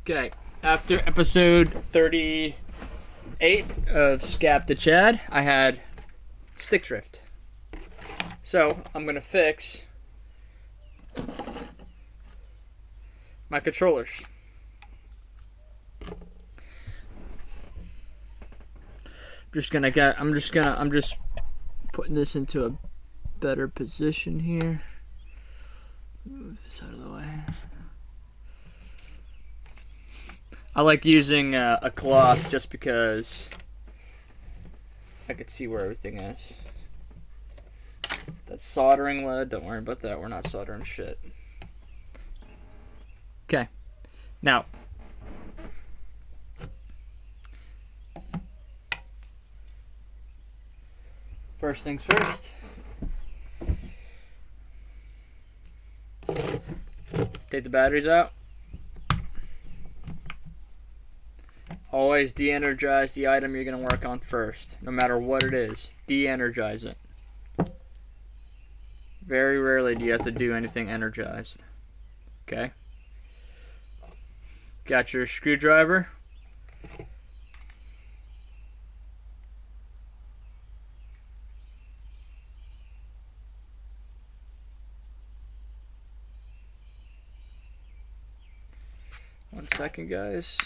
Okay, after episode 38 of Scap to Chad, I had stick drift. So, I'm going to fix my controllers. I'm just putting this into a better position here. Move this out of the way. I like using a cloth just because I could see where everything is. That's soldering lead. Don't worry about that. We're not soldering shit. Okay. Now, first things first. Take the batteries out. Always de-energize the item you're going to work on first, no matter what it is. De-energize it. Very rarely do you have to do anything energized. Okay? Got your screwdriver. One second, guys.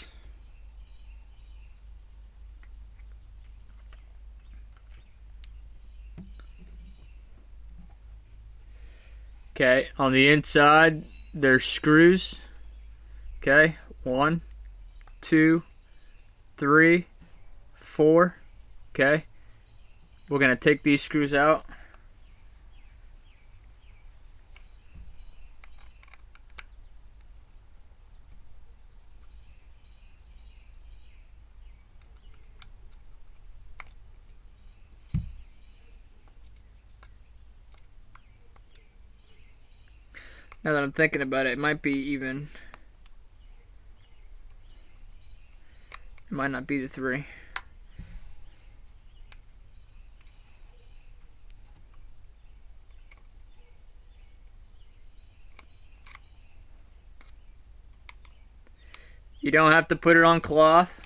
Okay, on the inside, there's screws. Okay, 1, 2, 3, 4. Okay, we're going to take these screws out. Now that I'm thinking about it, it might be even. It might not be the 3. You don't have to put it on cloth.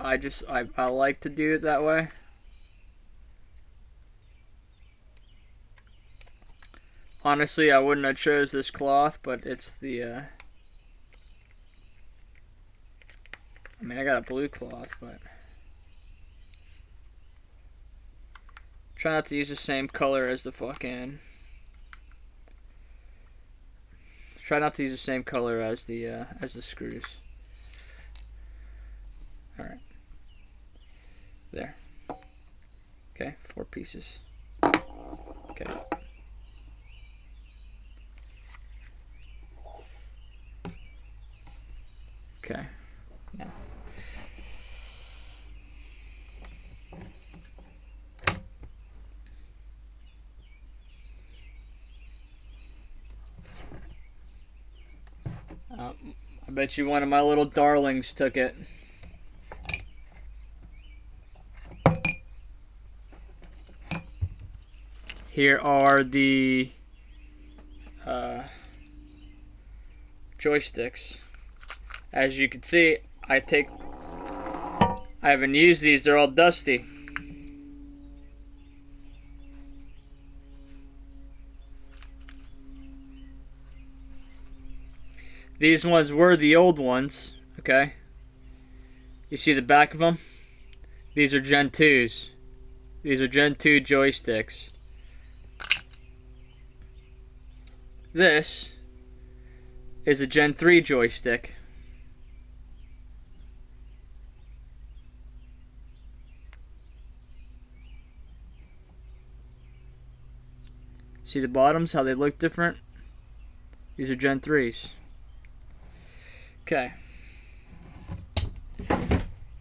I like to do it that way. Honestly, I wouldn't have chose this cloth, but it's the, I mean, I got a blue cloth, but try not to use the same color as the fucking, try not to use the same color as the screws. Alright. There. Okay, 4 pieces. Okay. Okay, now. I bet you one of my little darlings took it. Here are the joysticks. As you can see, I haven't used these, they're all dusty. These ones were the old ones, okay? You see the back of them? These are Gen 2s. These are Gen 2 joysticks. This is a Gen 3 joystick. See the bottoms, how they look different? These are Gen 3s. Okay.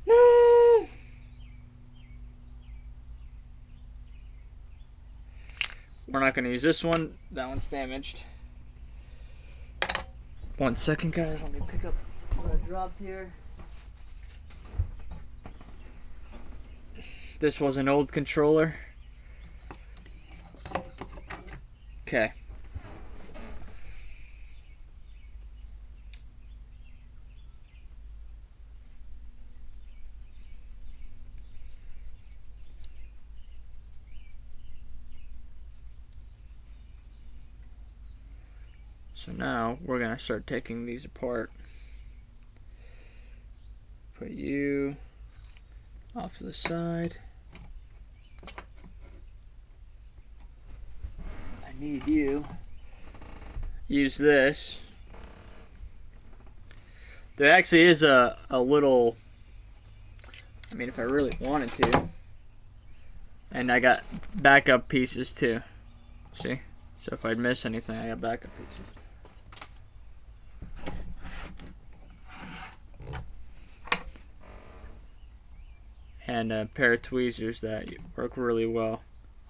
No! We're not going to use this one. That one's damaged. 1 second, guys. Let me pick up what I dropped here. This was an old controller. Okay. So now we're going to start taking these apart. Put you off to the side. I need you. Use this. There actually is a little, I mean, if I really wanted to. And I got backup pieces too. See? So if I'd miss anything, I got backup pieces. And a pair of tweezers that work really well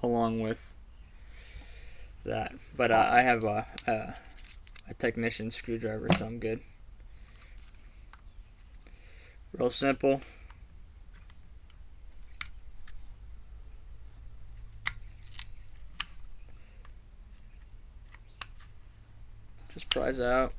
along with that. But I have a technician screwdriver, so I'm good. Real simple. Just prise out.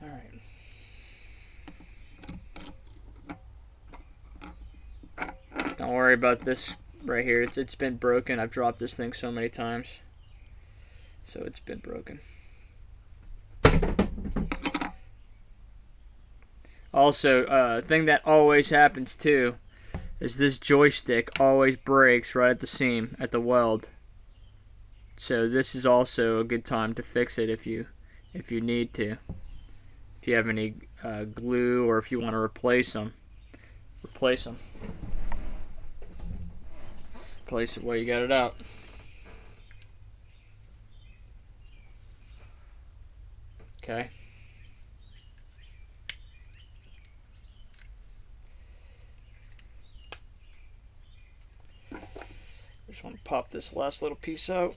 Alright. Don't worry about this right here. It's been broken. I've dropped this thing so many times. So it's been broken. Also, thing that always happens too is this joystick always breaks right at the seam, at the weld. So this is also a good time to fix it if you need to. If you have any glue, or if you want to replace them. Replace it while you got it out. Okay. Just want to pop this last little piece out.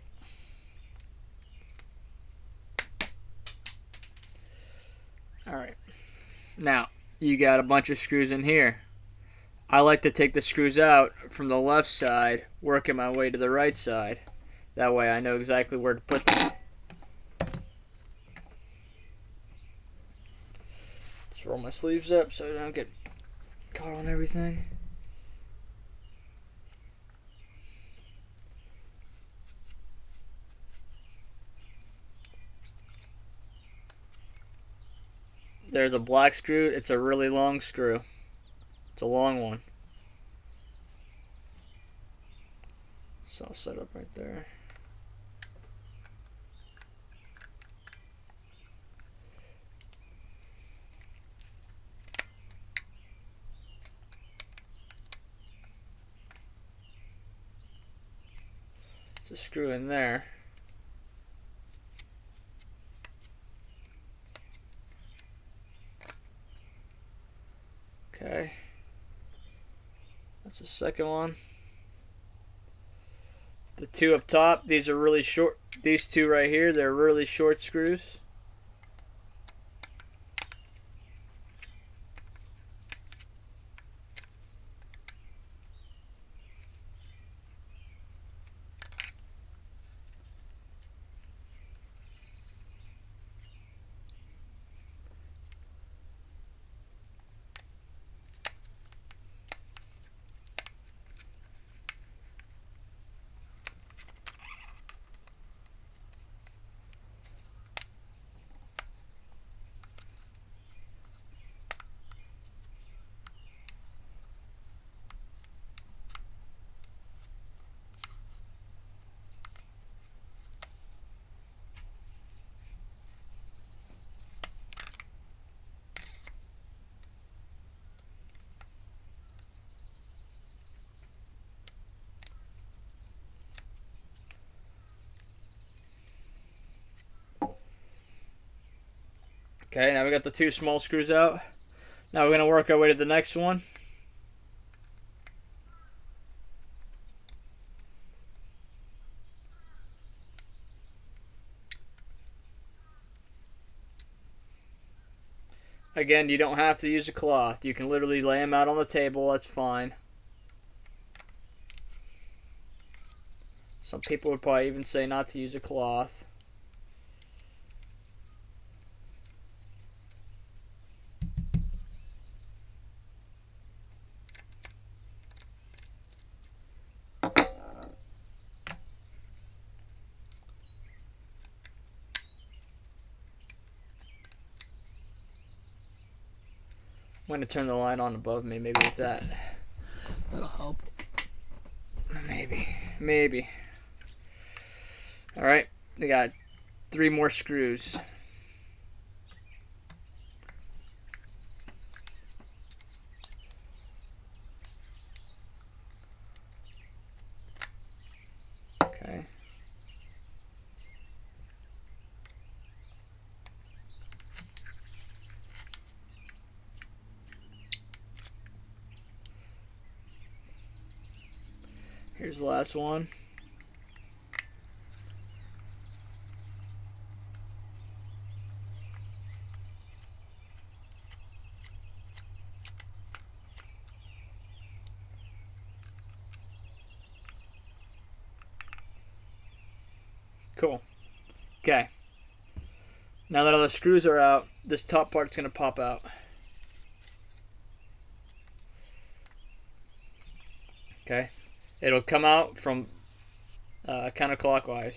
Alright. Now, you got a bunch of screws in here. I like to take the screws out from the left side, working my way to the right side. That way I know exactly where to put them. Just roll my sleeves up so I don't get caught on everything. There's a black screw. It's a really long screw. It's a long one. So I'll set up right there. It's a screw in there. Okay. That's the second one. The two up top, these are really short. These two right here, they're really short screws. Okay, now we got the two small screws out. Now we're going to work our way to the next one. Again, you don't have to use a cloth. You can literally lay them out on the table. That's fine. Some people would probably even say not to use a cloth. going to turn the light on above me, maybe with that. That'll help. Maybe. Alright, we got 3 more screws. Okay. Here's the last one. Cool. Okay. Now that all the screws are out, this top part's going to pop out. Okay. It'll come out from counterclockwise.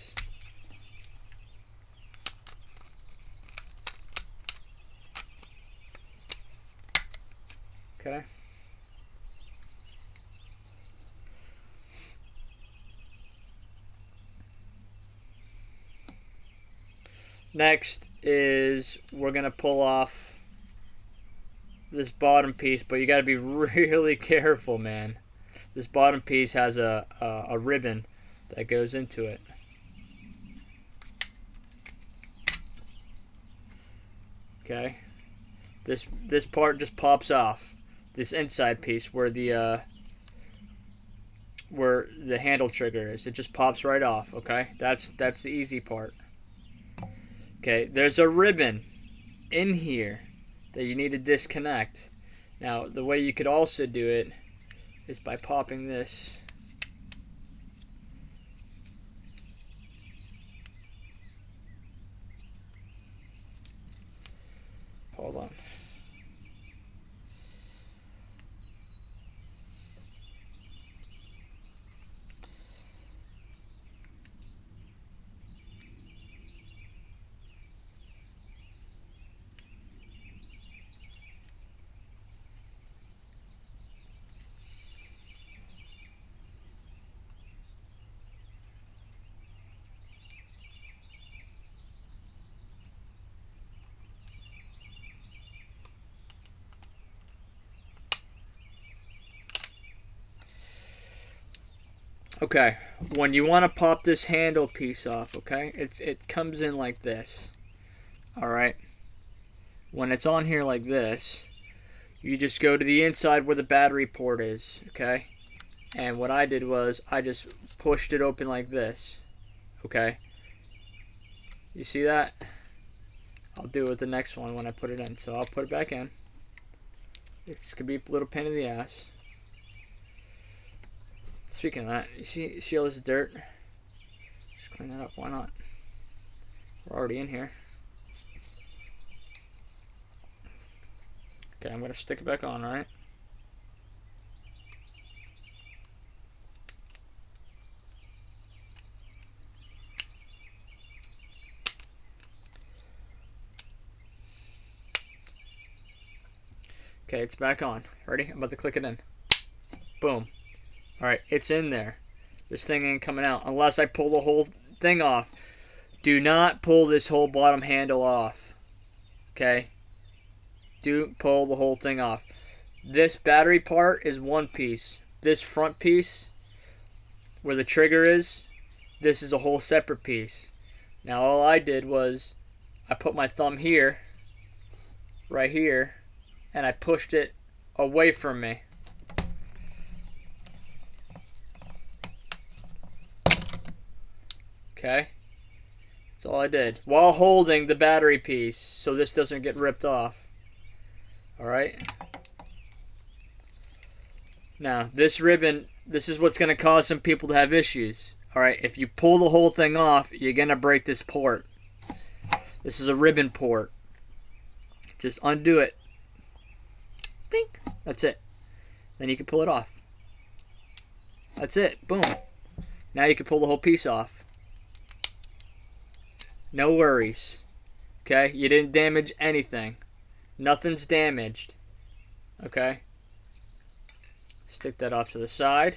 Okay. Next is we're going to pull off this bottom piece, but you got to be really careful, man. This bottom piece has a ribbon that goes into it. Okay. This part just pops off. This inside piece where the handle trigger is, it just pops right off. Okay, that's the easy part. Okay, there's a ribbon in here that you need to disconnect. Now, the way you could also do it is by popping this. Hold on. Okay, when you want to pop this handle piece off, okay, it comes in like this. Alright, when it's on here like this, you just go to the inside where the battery port is, okay, and what I did was I just pushed it open like this. Okay, you see that? I'll do it with the next one when I put it in, so I'll put it back in. This could be a little pain in the ass. Speaking of that, you see all this dirt? Just clean that up, why not? We're already in here. Okay, I'm going to stick it back on, alright? Okay, it's back on. Ready? I'm about to click it in. Boom. Alright, it's in there. This thing ain't coming out unless I pull the whole thing off. Do not pull this whole bottom handle off. Okay? Do pull the whole thing off. This battery part is one piece. This front piece, where the trigger is, this is a whole separate piece. Now all I did was I put my thumb here, right here, and I pushed it away from me. Okay, that's all I did while holding the battery piece so this doesn't get ripped off. Alright, now this ribbon, this is what's going to cause some people to have issues. Alright, if you pull the whole thing off, you're going to break this port. This is a ribbon port. Just undo it. Bink. That's it. Then you can pull it off. That's it. Boom. Now you can pull the whole piece off. No worries. Okay? You didn't damage anything. Nothing's damaged. Okay. Stick that off to the side.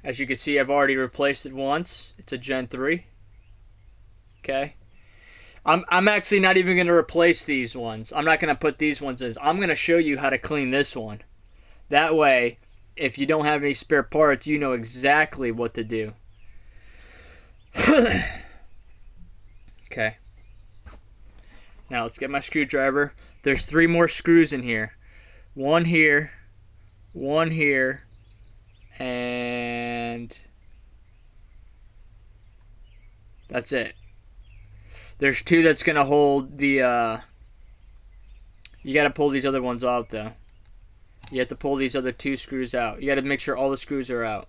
As you can see, I've already replaced it once. It's a Gen 3. Okay. I'm actually not even going to replace these ones. I'm not going to put these ones in. I'm going to show you how to clean this one. That way, if you don't have any spare parts, you know exactly what to do. Okay. Now let's get my screwdriver. There's 3 more screws in here. One here, and that's it. There's 2 that's going to hold the, you got to pull these other ones out though. You have to pull these other 2 screws out. You got to make sure all the screws are out.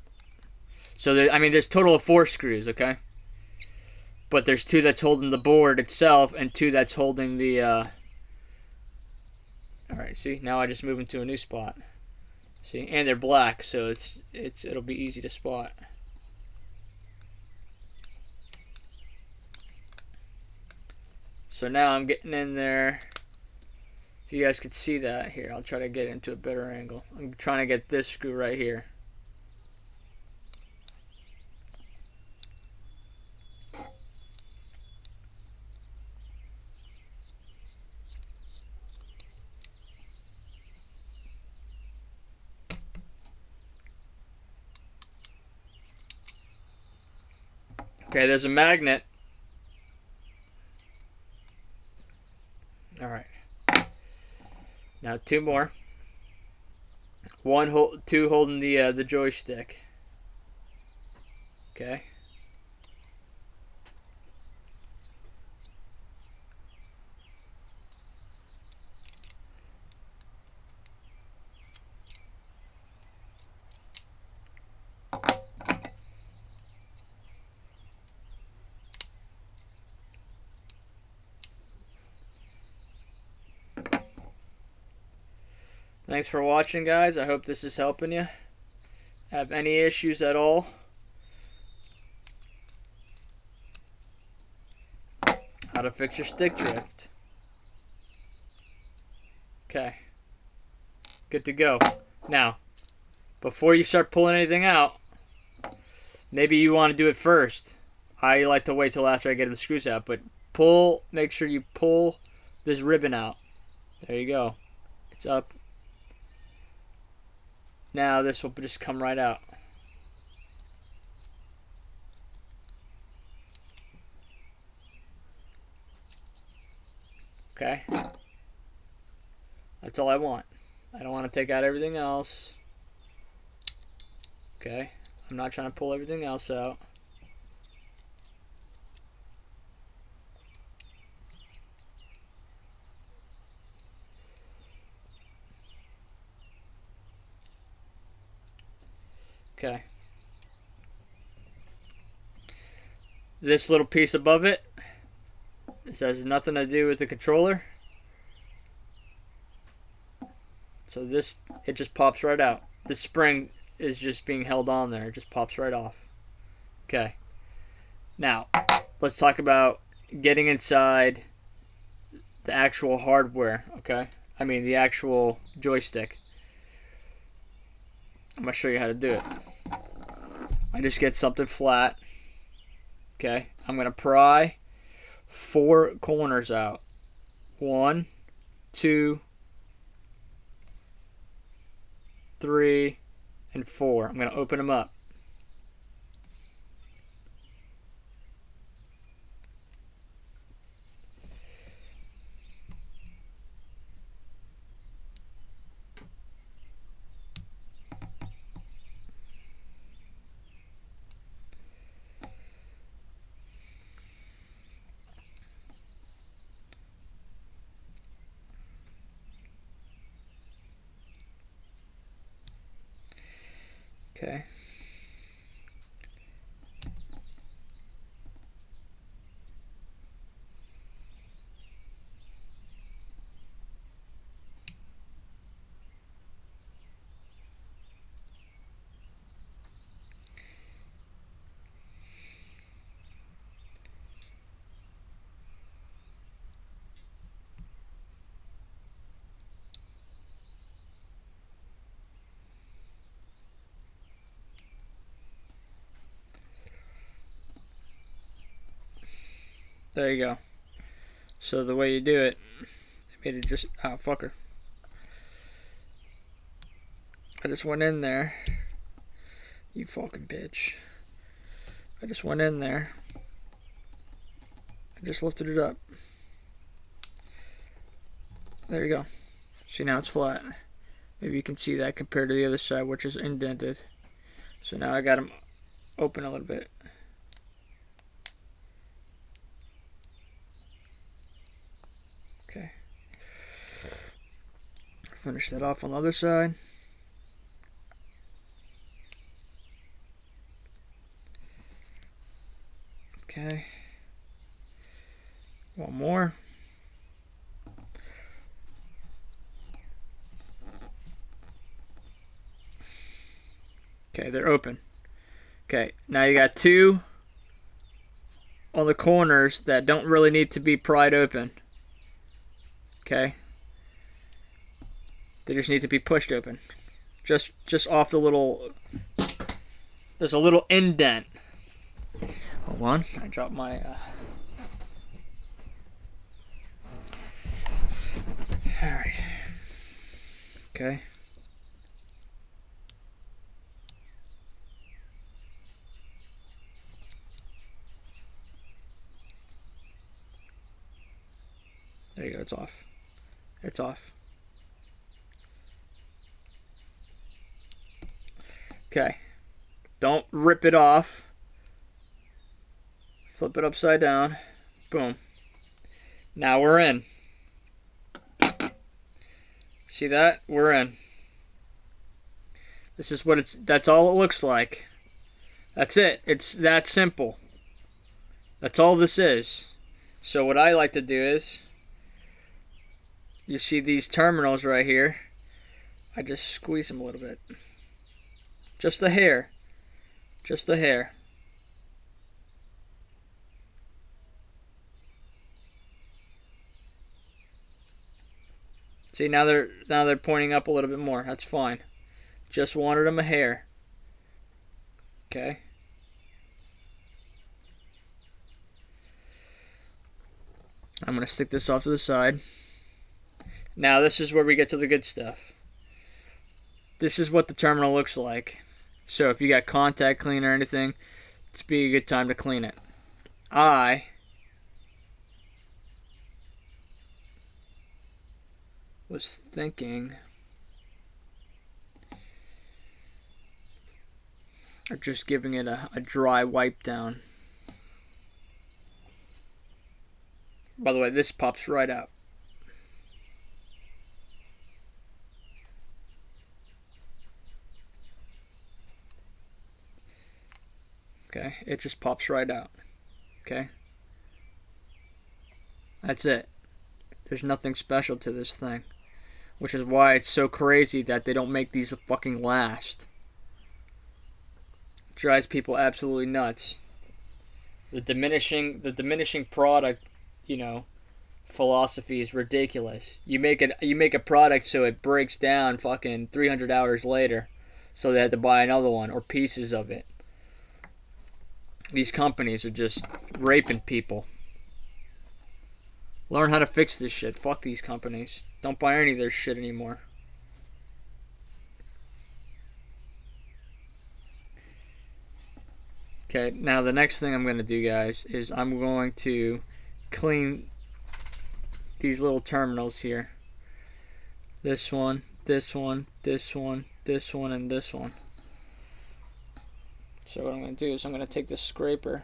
So, there's a total of 4 screws, okay? But there's 2 that's holding the board itself and 2 that's holding the, Alright, see? Now I just move them to a new spot. See? And they're black, so it'll be easy to spot. So now I'm getting in there. If you guys could see that, here, I'll try to get into a better angle. I'm trying to get this screw right here. Okay, there's a magnet. Alright. Now 2 more. 2 holding the joystick. Okay. Thanks for watching, guys. I hope this is helping you. Have any issues at all? How to fix your stick drift. Okay. Good to go. Now, before you start pulling anything out, maybe you want to do it first. I like to wait till after I get the screws out, but make sure you pull this ribbon out. There you go. It's up. Now this will just come right out. Okay. That's all I want. I don't want to take out everything else. Okay. I'm not trying to pull everything else out. Okay. This little piece above it, this has nothing to do with the controller. So it just pops right out. The spring is just being held on there. It just pops right off. Okay. Now, let's talk about getting inside the actual hardware, okay? I mean the actual joystick. I'm going to show you how to do it. I just get something flat. Okay, I'm going to pry 4 corners out. 1, 2, 3, and 4. I'm going to open them up. Okay. There you go. So the way you do it, I made it just, oh, fucker. I just went in there. You fucking bitch. I just went in there. I just lifted it up. There you go. See, now it's flat. Maybe you can see that compared to the other side, which is indented. So now I got them open a little bit. Okay. Finish that off on the other side. Okay. One more. Okay, they're open. Okay, now you got two on the corners that don't really need to be pried open. Okay. They just need to be pushed open. Just off the little, there's a little indent. Hold on, I dropped my alright. Okay. There you go, it's off. It's off. Okay. Don't rip it off. Flip it upside down. Boom. Now we're in. See that? We're in. This is what that's all it looks like. That's it. It's that simple. That's all this is. So what I like to do is, you see these terminals right here, I just squeeze them a little bit. Just a hair. Just a hair. See, now they're pointing up a little bit more. That's fine. Just wanted them a hair. Okay. I'm going to stick this off to the side. Now this is where we get to the good stuff. This is what the terminal looks like. So if you got contact cleaner or anything, it's be a good time to clean it. I was thinking of just giving it a dry wipe down. By the way, this pops right out. Okay, it just pops right out. Okay, that's it. There's nothing special to this thing, which is why it's so crazy that they don't make these fucking last. It drives people absolutely nuts. The diminishing product, you know, philosophy is ridiculous. You make a product so it breaks down fucking 300 hours later, so they have to buy another one or pieces of it. These companies are just raping people. Learn how to fix this shit. Fuck these companies. Don't buy any of their shit anymore. Okay, now the next thing I'm going to do, guys, is I'm going to clean these little terminals here. This one, this one, this one, this one, and this one. So what I'm going to do is I'm going to take this scraper.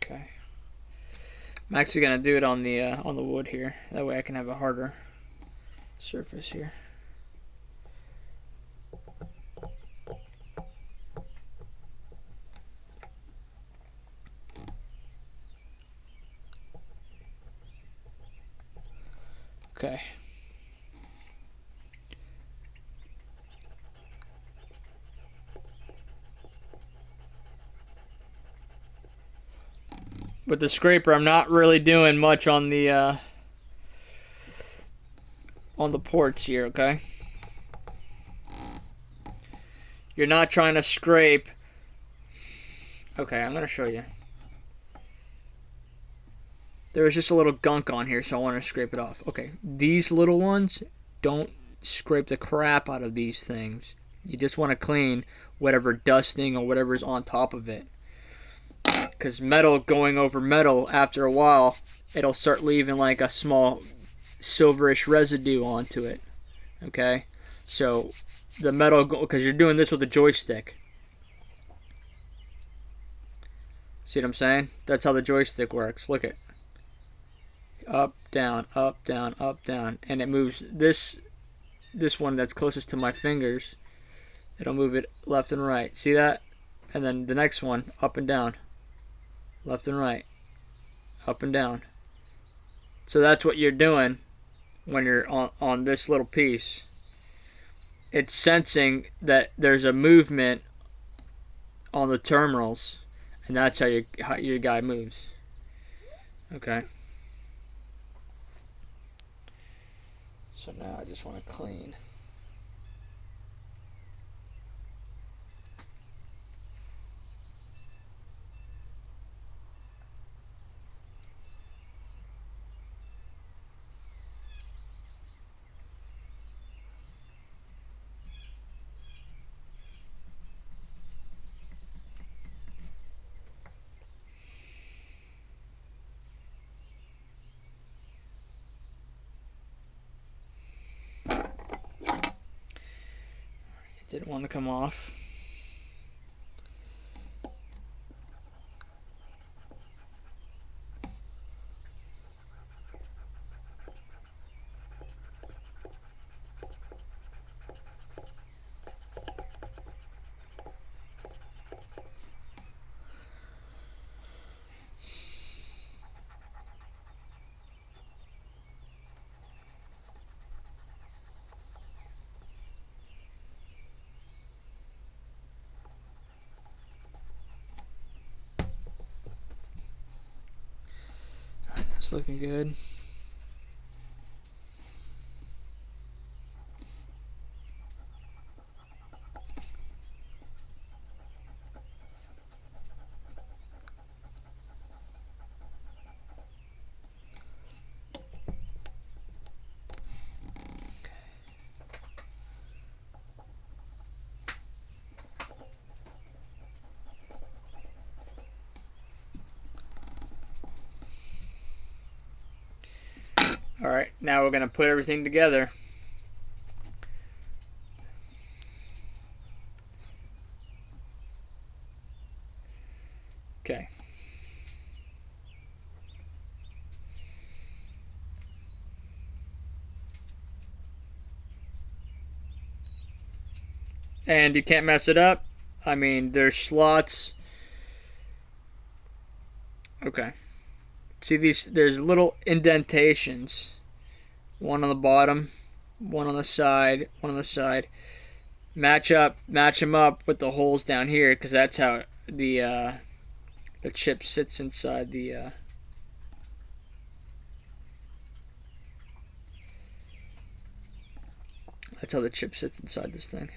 Okay. I'm actually going to do it on the wood here. That way I can have a harder surface here. Okay. with the scraper, I'm not really doing much on the ports here, okay? You're not trying to scrape. Okay, I'm gonna show you. There was just a little gunk on here, so I want to scrape it off. Okay, these little ones, don't scrape the crap out of these things. You just want to clean whatever dusting or whatever's on top of it. Because metal going over metal, after a while, it'll start leaving like a small silverish residue onto it. Okay? So, the metal, because you're doing this with a joystick. See what I'm saying? That's how the joystick works. Look at up, down, up, down, up, down, and it moves this one that's closest to my fingers. It'll move it left and right. See that? And then the next one, up and down, left and right, up and down. So that's what you're doing when you're on this little piece. It's sensing that there's a movement on the terminals, and that's how your guy moves. Okay. So now I just want to clean. Didn't want to come off. It's looking good. Alright, now we're going to put everything together. Okay. And you can't mess it up. I mean, there's slots. Okay. See these, there's little indentations. One on the bottom, one on the side, one on the side. Match them up with the holes down here, because that's how the chip sits inside the that's how the chip sits inside this thing.